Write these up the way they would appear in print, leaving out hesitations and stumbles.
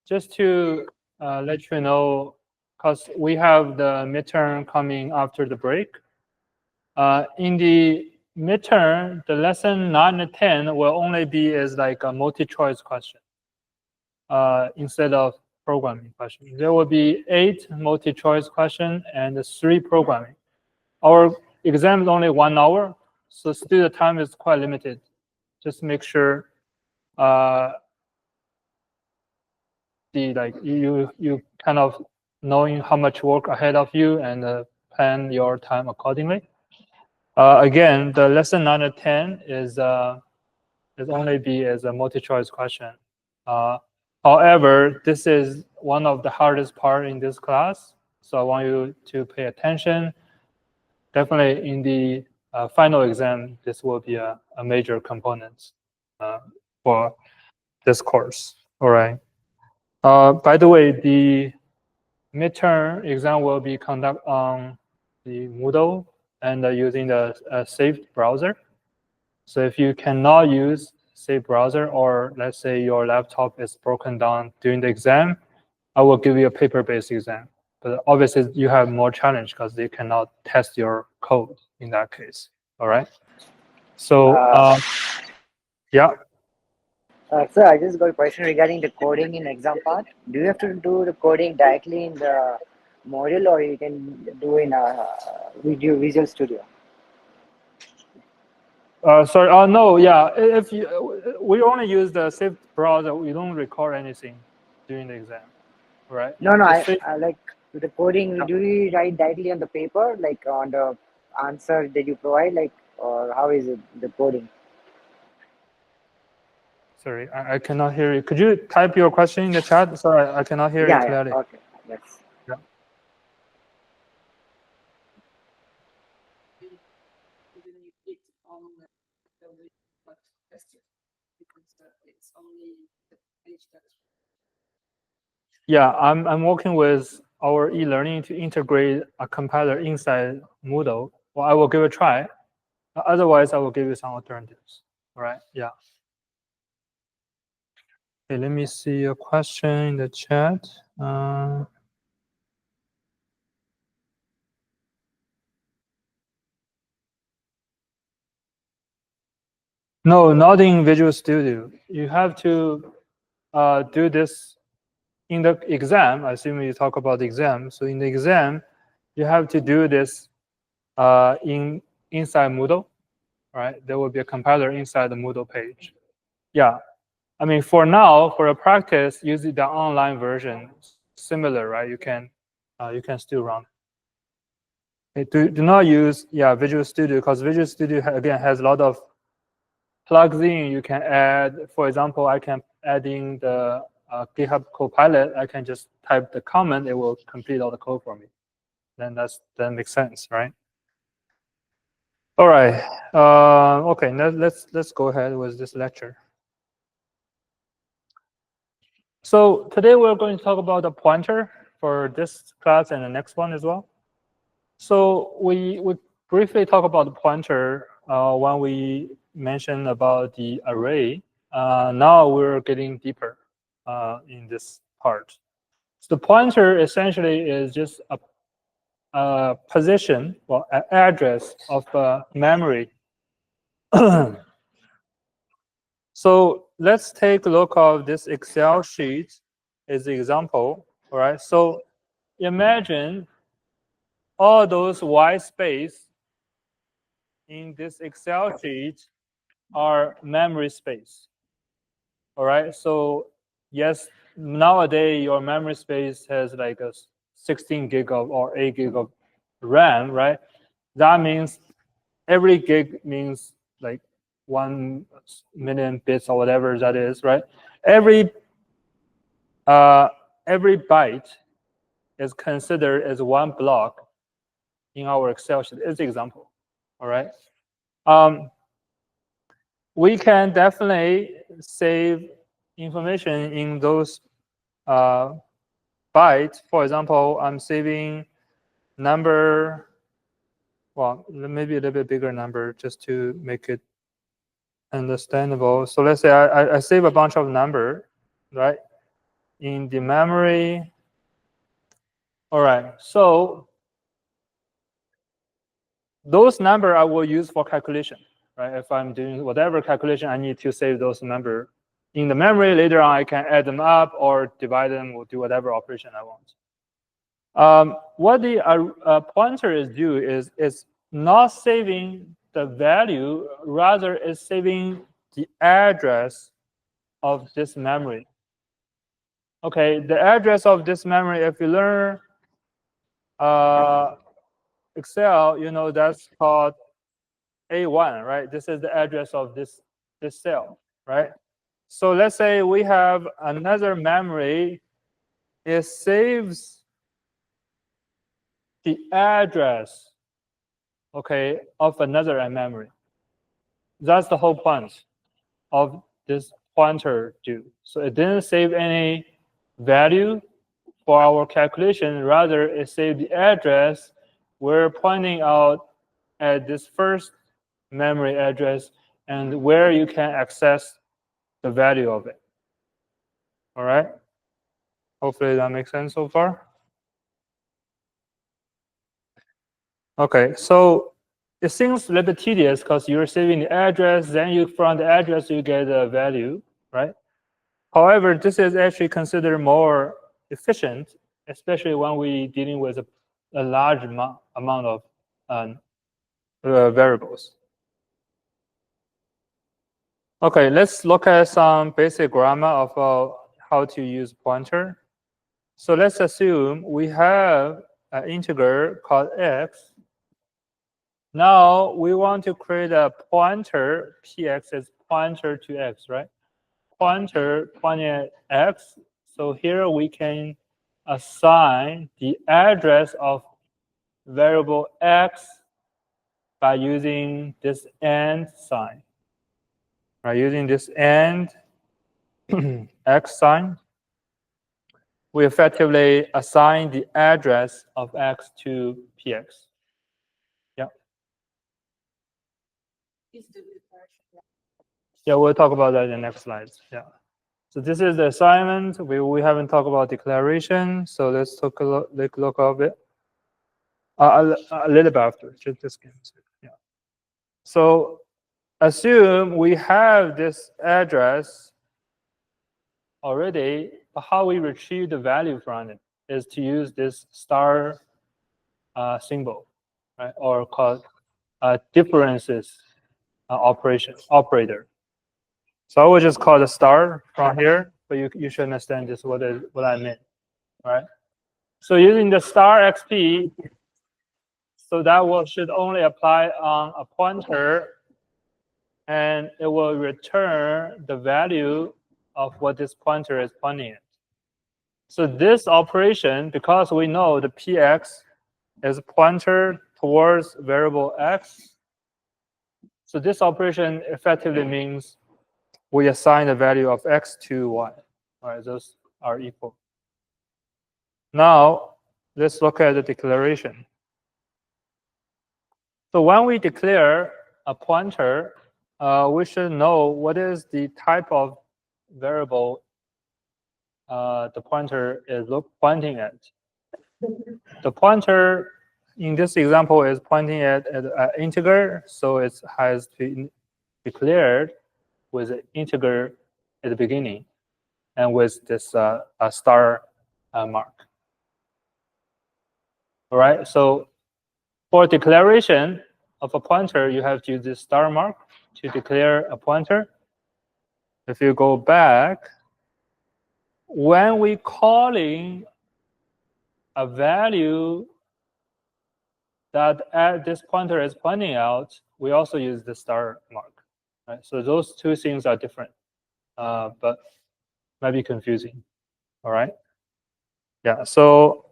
Just to let you know, because we have the midterm coming after the break. In the midterm, the lesson 9 and 10 will only be as like a multi-choice question instead of programming question. There will be 8 multi-choice question and 3 programming. Our exam is only 1 hour, so still the time is quite limited. Just make sure you kind of knowing how much work ahead of you and plan your time accordingly. Again, the lesson 9 and 10 is only be as a multi-choice question. However, this is one of the hardest part in this class, so I want you to pay attention. Definitely in the final exam, this will be a major component for this course. All right. By the way, the midterm exam will be conducted on the Moodle and using the saved browser. So if you cannot use saved browser, or let's say your laptop is broken down during the exam, I will give you a paper-based exam. But obviously you have more challenge because they cannot test your code in that case. All right. So yeah. Sir, I just got a question regarding the coding in exam part. Do you have to do the coding directly in the module, or you can do in a Visual Studio? Sorry. Oh no. Yeah. If we only use the saved browser, we don't record anything during the exam, right? No, no. Just I like the coding. Do you write directly on the paper, like on the answer that you provide, like, or how is it the coding? Sorry, I cannot hear you. Could you type your question in the chat? Sorry, I cannot hear you clearly. Okay. Yes. Yeah. Yeah, I'm working with our e-learning to integrate a compiler inside Moodle. Well, I will give it a try. Otherwise, I will give you some alternatives. All right. Yeah. Okay, let me see a question in the chat. No, not in Visual Studio. You have to do this in the exam. I assume you talk about the exam. So in the exam, you have to do this inside Moodle, right? There will be a compiler inside the Moodle page. Yeah, I mean, for now, for a practice, use the online version, similar, right? You can still run. Okay, do not use Visual Studio, because Visual Studio again has a lot of plugs in. You can add, for example, I can add in the GitHub Copilot. I can just type the comment; it will complete all the code for me. Then that makes sense, right? All right. Okay. Let's go ahead with this lecture. So today we're going to talk about the pointer for this class and the next one as well. So we briefly talk about the pointer when we mentioned about the array. Now we're getting deeper in this part. So the pointer essentially is just a position or an address of memory. So let's take a look at this Excel sheet as an example. All right. So imagine all those white space in this Excel sheet are memory space. All right. So yes, nowadays your memory space has like a 16 gig of or 8 gig of RAM, right? That means every gig means like 1 million bits or whatever that is, right? Every byte is considered as one block in our Excel sheet. As an example, all right. We can definitely save information in those bytes. For example, I'm saving number. Well, maybe a little bit bigger number just to make it understandable. So let's say I save a bunch of number. right, in the memory. All right, so those number I will use for calculation, right? If I'm doing whatever calculation, I need to save those number in the memory. Later on, I can add them up or divide them or do whatever operation I want. What the pointer is do is it's not saving the value, rather it's saving the address of this memory. Okay, the address of this memory, if you learn Excel, you know that's called A1, right? This is the address of this cell, right? So let's say we have another memory. It saves the address, okay, of another memory. That's the whole point of this pointer do. So it didn't save any value for our calculation. Rather, it saved the address. We're pointing out at this first memory address and where you can access the value of it. All right. Hopefully that makes sense so far. Okay, so it seems a little bit tedious because you're saving the address, then you from the address you get a value, right? However, this is actually considered more efficient, especially when we dealing with a large amount of variables. Okay, let's look at some basic grammar of how to use pointer. So let's assume we have an integer called x. Now we want to create a pointer. Px is pointer to x, right? Pointer pointing at x. So here we can assign the address of variable x by using this and sign. By using this and x sign, we effectively assign the address of x to px. Yeah. Yeah, we'll talk about that in the next slides. Yeah. So this is the assignment. We haven't talked about declaration, so let's take a look of it. A little bit after, just give me a second. Yeah. So assume we have this address already, but how we retrieve the value from it is to use this star symbol, right? Or called differences operator. So I will just call the star from here, but you should understand this what I meant, right? So using the star XP, so that should only apply on a pointer, and it will return the value of what this pointer is pointing at. So this operation, because we know the px is pointer towards variable x, so this operation effectively means we assign the value of x to y. All right, those are equal. Now, let's look at the declaration. So when we declare a pointer, we should know what is the type of variable the pointer is pointing at. The pointer in this example is pointing at an integer, so it has to be declared with an integer at the beginning and with this star mark. All right, so for declaration of a pointer, you have to use this star mark to declare a pointer. If you go back, when we calling a value that this pointer is pointing out, we also use the star mark. Right? So those two things are different, but might be confusing. All right. Yeah. So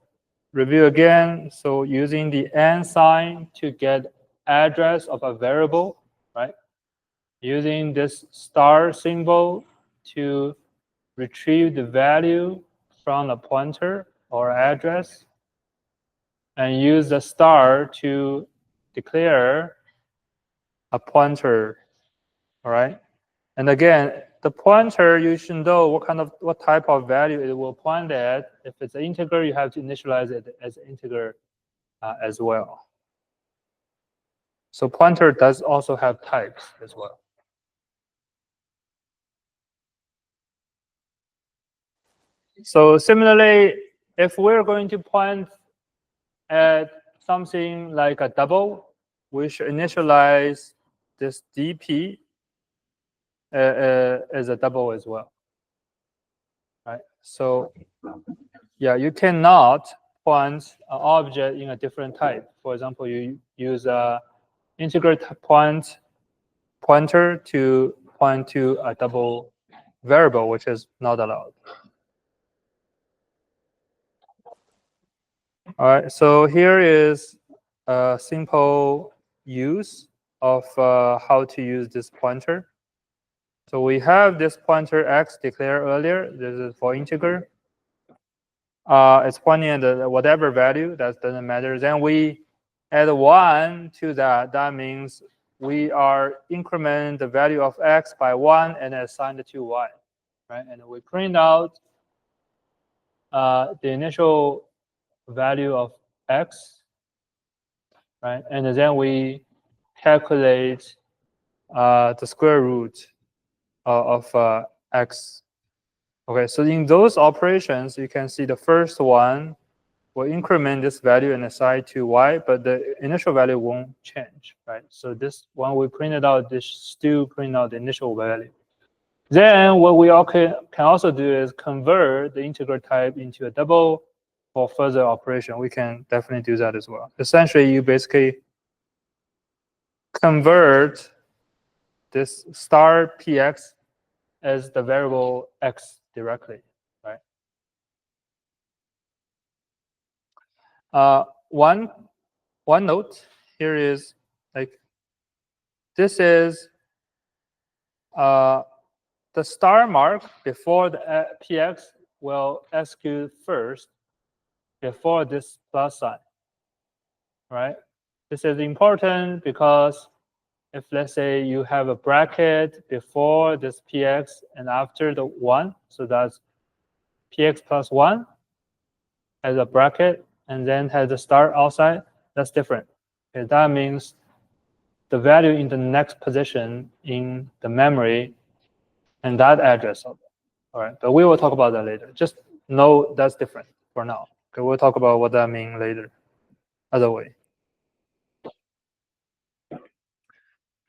review again. So using the and sign to get address of a variable, right? Using this star symbol to retrieve the value from a pointer or address, and use the star to declare a pointer. All right. And again, the pointer, you should know what type of value it will point at. If it's an integer, you have to initialize it as an integer as well. So pointer does also have types as well. So similarly, if we're going to point at something like a double, we should initialize this dp as a double as well, right? So yeah, you cannot point an object in a different type. For example, you use a integer pointer to point to a double variable, which is not allowed. All right, so here is a simple use of how to use this pointer. So we have this pointer x declared earlier. This is for integer. It's pointing at whatever value, that doesn't matter. Then we add 1 to that. That means we are increment the value of x by 1 and assign it to y, right? And we print out the initial value of x, right? And then we calculate the square root of x. Okay, so in those operations, you can see the first one will increment this value and assign to y, but the initial value won't change, right? So this one we printed out, this still print out the initial value. Then what we can also do is convert the integer type into a double for further operation. We can definitely do that as well. Essentially, you basically convert this star px as the variable x directly, right? One note here is like this is the star mark before the px will execute first before this plus sign, right? This is important because if let's say you have a bracket before this px and after the 1, so that's px plus 1 has a bracket and then has a star outside, that's different. Okay, that means the value in the next position in the memory and that address of it. All right, but we will talk about that later. Just know that's different for now. Okay, we'll talk about what that means later. Other way.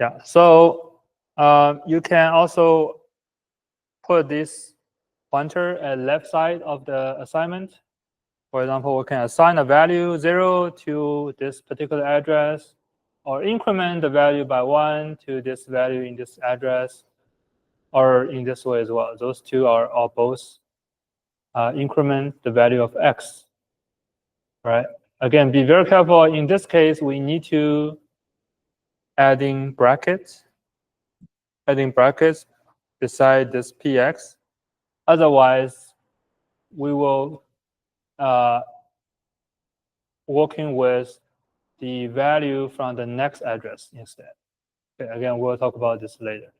Yeah, so you can also put this pointer at left side of the assignment. For example, we can assign a value 0 to this particular address, or increment the value by 1 to this value in this address, or in this way as well. Those two are both increment the value of x, right? Again, be very careful. In this case, we need to adding brackets beside this px. Otherwise, we will working with the value from the next address instead. Okay, again, we'll talk about this later.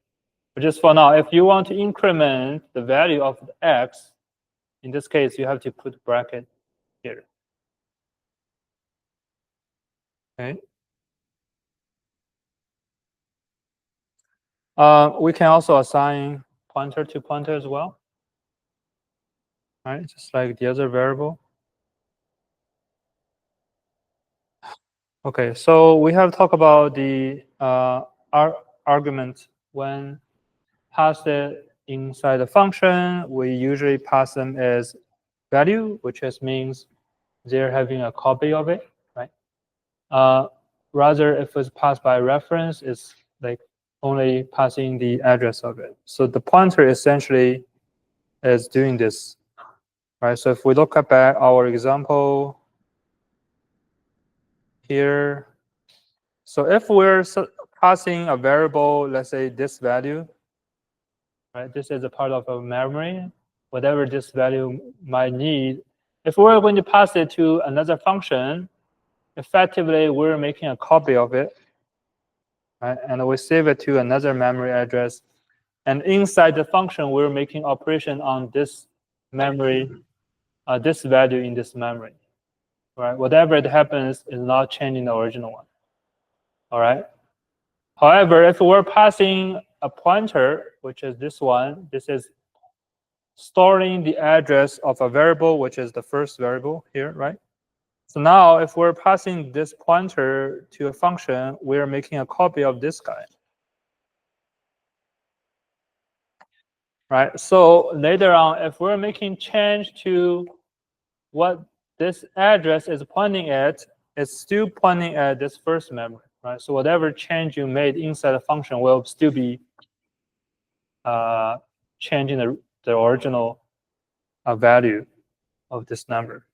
But just for now, if you want to increment the value of the x, in this case, you have to put bracket here. Okay. We can also assign pointer to pointer as well. All right, just like the other variable. Okay, so we have talked about the argument when passed inside the function. We usually pass them as value, which just means they're having a copy of it, right? Rather, if it's passed by reference, it's like only passing the address of it. So the pointer essentially is doing this, right? So if we look at back our example here, so if we're passing a variable, let's say this value, right? This is a part of a memory, whatever this value might need. If we're going to pass it to another function, effectively we're making a copy of it, right? And we save it to another memory address. And inside the function, we're making operation on this memory, this value in this memory, right? Whatever it happens is not changing the original one, all right? However, if we're passing a pointer, which is this one, this is storing the address of a variable, which is the first variable here, right? So now if we're passing this pointer to a function, we're making a copy of this guy. Right? So later on, if we're making change to what this address is pointing at, it's still pointing at this first memory, right? So whatever change you made inside the function will still be changing the original value of this number.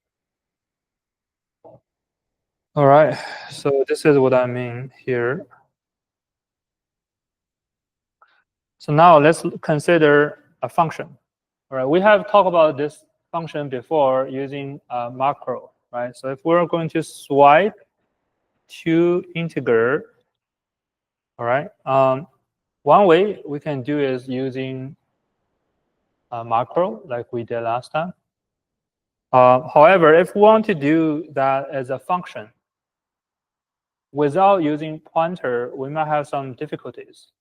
All right, so this is what I mean here. So now let's consider a function. All right, we have talked about this function before using a macro, right? So if we're going to swipe to integer, all right, one way we can do is using a macro like we did last time. However, if we want to do that as a function without using pointer, we might have some difficulties.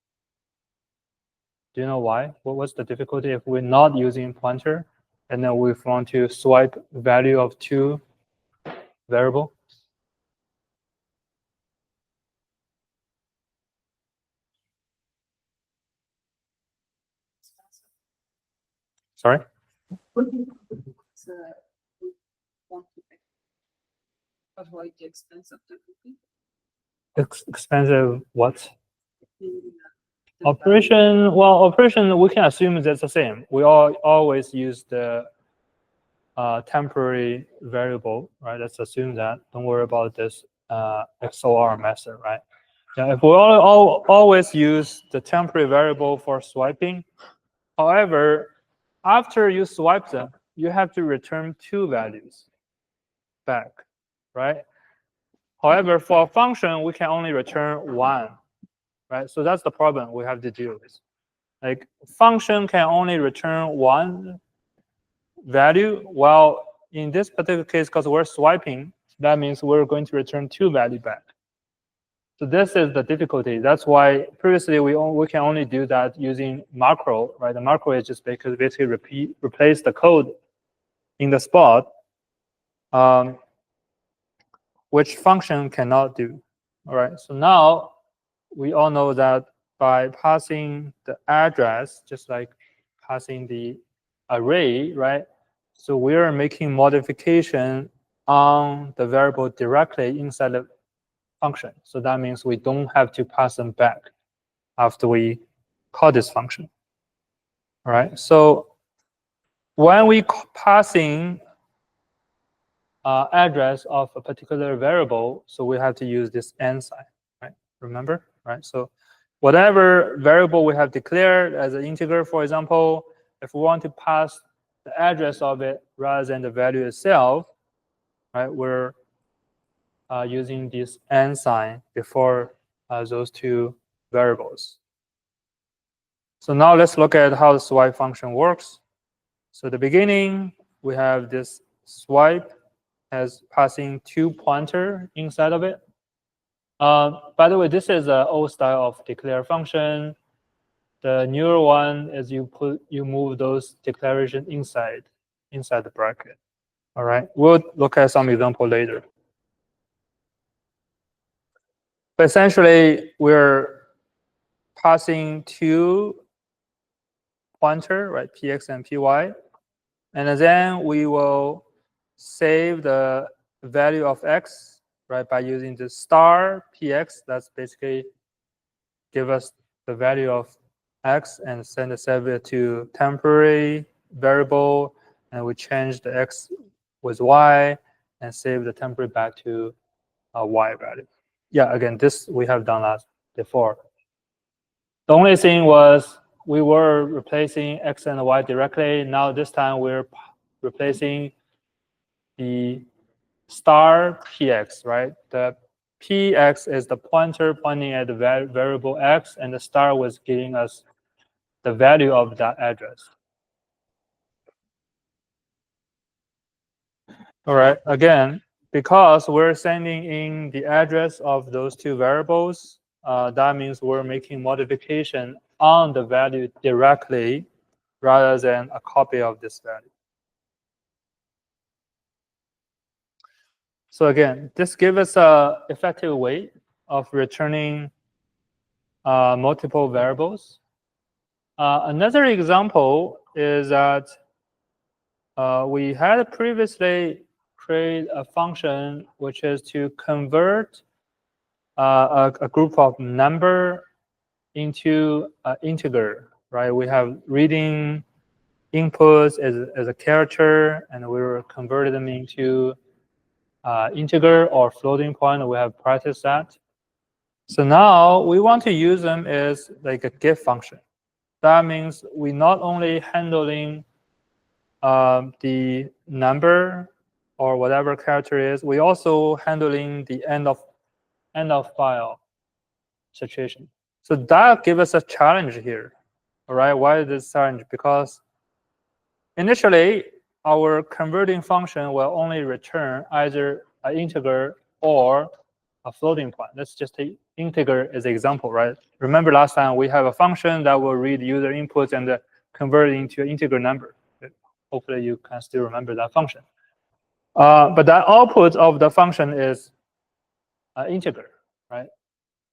Do you know why? What's the difficulty if we're not using pointer and then we want to swipe value of two variable? Sorry? Avoid the expense of the cookie. Expensive what? Operation, well, operation, we can assume that's the same. We always use the temporary variable, right? Let's assume that. Don't worry about this XOR method, right? Yeah, if we always use the temporary variable for swiping, however, after you swipe them, you have to return two values back, right? However, for a function, we can only return one, right? So that's the problem we have to deal with. Like function can only return one value, while in this particular case, because we're swiping, that means we're going to return two value back. So this is the difficulty. That's why previously we can only do that using macro, right? The macro is just basically replace the code in the spot, which function cannot do. All right. So now we all know that by passing the address, just like passing the array, right? So we are making modification on the variable directly inside the function. So that means we don't have to pass them back after we call this function. All right. So when we passing address of a particular variable, so we have to use this and sign, right? Remember, right? So whatever variable we have declared as an integer, for example, if we want to pass the address of it rather than the value itself, right? We're using this and sign before those two variables. So now let's look at how the swipe function works. So the beginning, we have this swipe as passing two pointer inside of it. By the way, this is an old style of declare function. The newer one is you move those declaration inside the bracket. All right, we'll look at some example later. But essentially, we're passing two pointer, right, px and py, and then we will save the value of x, right, by using the star px. That's basically give us the value of x and send the save it to temporary variable, and we change the x with y and save the temporary back to a y value. Yeah, again, this we have done before. The only thing was we were replacing x and y directly. Now this time we're replacing the star px, right? The px is the pointer pointing at the variable x, and the star was giving us the value of that address. All right, again, because we're sending in the address of those two variables, that means we're making modification on the value directly rather than a copy of this value. So again, this gives us an effective way of returning multiple variables. Another example is that we had previously created a function which is to convert a group of number into an integer, right? We have reading inputs as a character, and we will convert them into integer or floating point. We have practiced that. So now we want to use them as like a get function. That means we not only handling the number or whatever character is, we also handling the end of file situation. So that gives us a challenge here. All right, why is this challenge? Because initially our converting function will only return either an integer or a floating point. Let's just take integer as an example, right? Remember last time we have a function that will read user inputs and convert it into an integer number. Hopefully you can still remember that function. But the output of the function is an integer, right?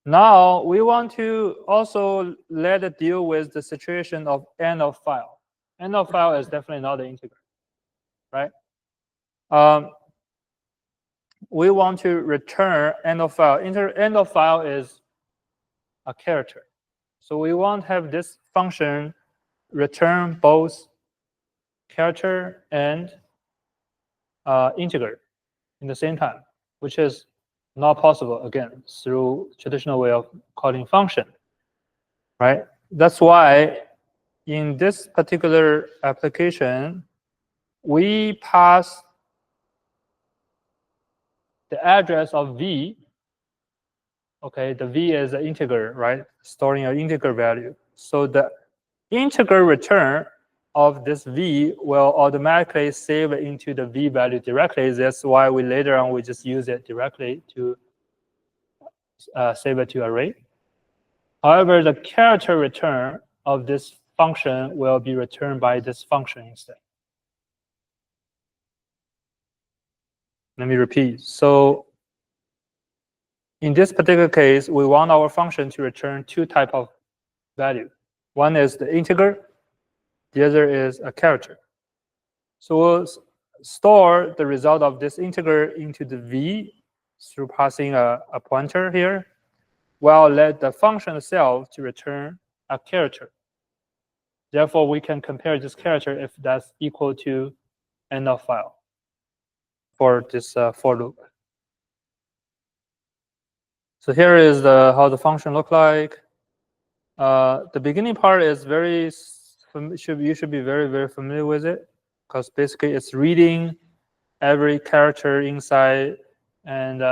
Now we want to also let it deal with the situation of end of file. End of file is definitely not an integer, right? We want to return end of file. End of file is a character. So we want to have this function return both character and integer in the same time, which is not possible, again, through traditional way of calling function, right? That's why in this particular application, we pass the address of v. Okay, the v is an integer, right? Storing an integer value. So the integer return of this v will automatically save it into the v value directly. That's why we later on we just use it directly to save it to array. However, the character return of this function will be returned by this function instead. Let me repeat. So in this particular case, we want our function to return two types of value. One is the integer, the other is a character. So we'll store the result of this integer into the v through passing a pointer here, while let the function itself to return a character. Therefore, we can compare this character if that's equal to end of file for this for loop. So here is how the function look like. The beginning part is you should be very familiar with it, because basically it's reading every character inside and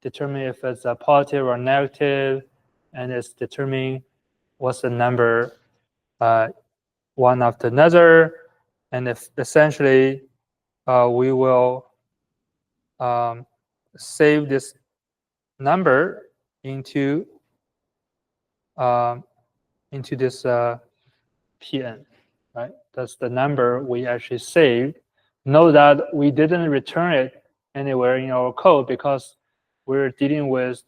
determine if it's a positive or negative, and it's determining what's the number one after another, and if essentially we will save this number into this PN, right? That's the number we actually saved. Note that we didn't return it anywhere in our code because we're dealing with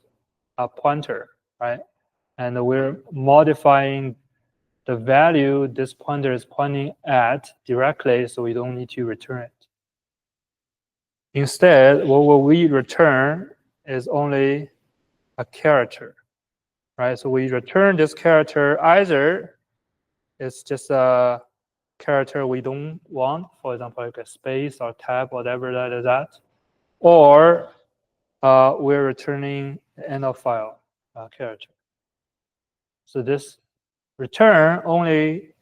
a pointer, right? And we're modifying the value this pointer is pointing at directly, so we don't need to return it. Instead, what we return is only a character, right? So we return this character, either it's just a character we don't want, for example, like a space or tab, whatever that is at, or we're returning end of file character. So this return only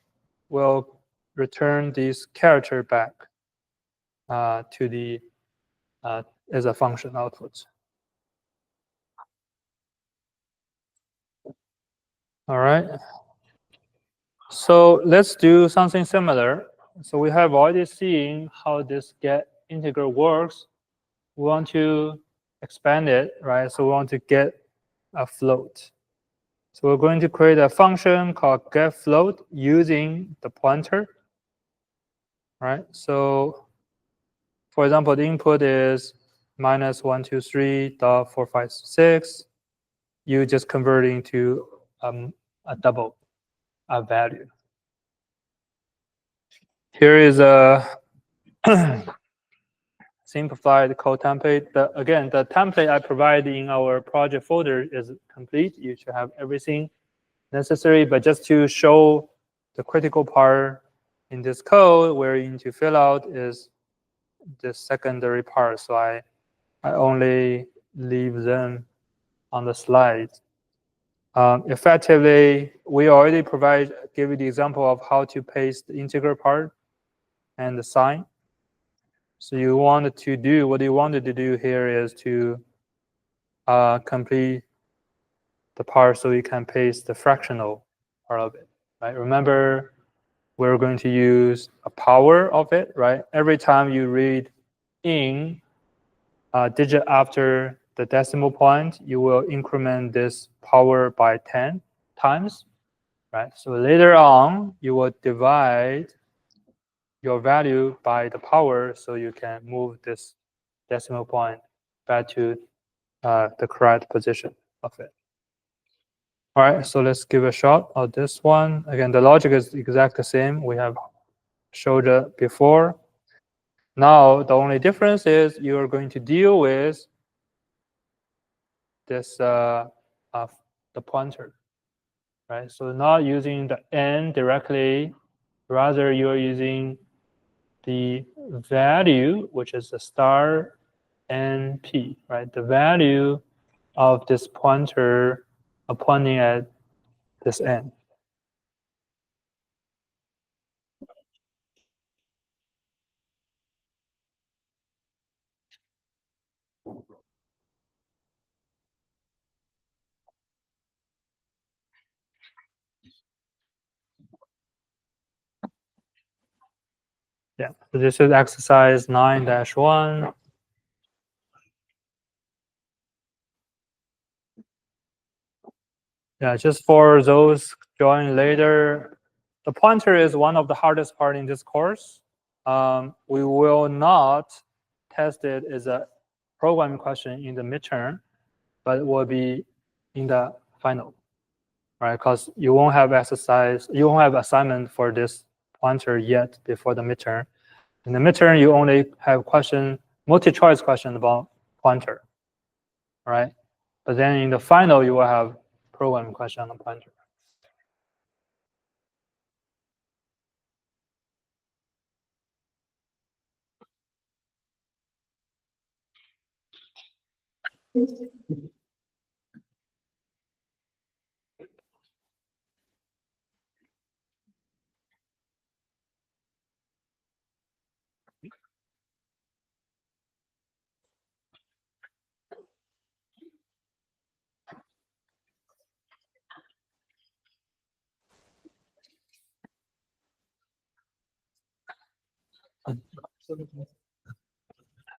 will return this character back to the as a function output. All right. So let's do something similar. So we have already seen how this get integral works. We want to expand it, right? So we want to get a float. So we're going to create a function called getfloat using the pointer, right? So for example, the input is -123.456. You just convert into a double value. Here is a simplified code template. Again, the template I provide in our project folder is complete. You should have everything necessary, but just to show the critical part in this code where you need to fill out is the secondary part. So I only leave them on the slide. Effectively, we already give you the example of how to paste the integral part and the sign. So you wanted to do, what you wanted to do here is to complete the part so you can paste the fractional part of it, right? Remember, we're going to use a power of it, right? Every time you read in a digit after the decimal point, you will increment this power by 10 times, right? So later on, you will divide your value by the power so you can move this decimal point back to the correct position of it. All right, so let's give a shot of this one. Again, the logic is exactly the same. We have showed it before. Now, the only difference is you are going to deal with this the pointer, right? So not using the n directly, rather you are using the value, which is the star np, right? The value of this pointer pointing at this n. Yeah, so this is exercise 9-1. Yeah, just for those joining later, the pointer is one of the hardest part in this course. We will not test it as a programming question in the midterm, but it will be in the final, right? Because you won't have assignment for this pointer yet before the midterm. In the midterm, you only have multi-choice question about pointer, right? But then in the final, you will have programming question on the pointer.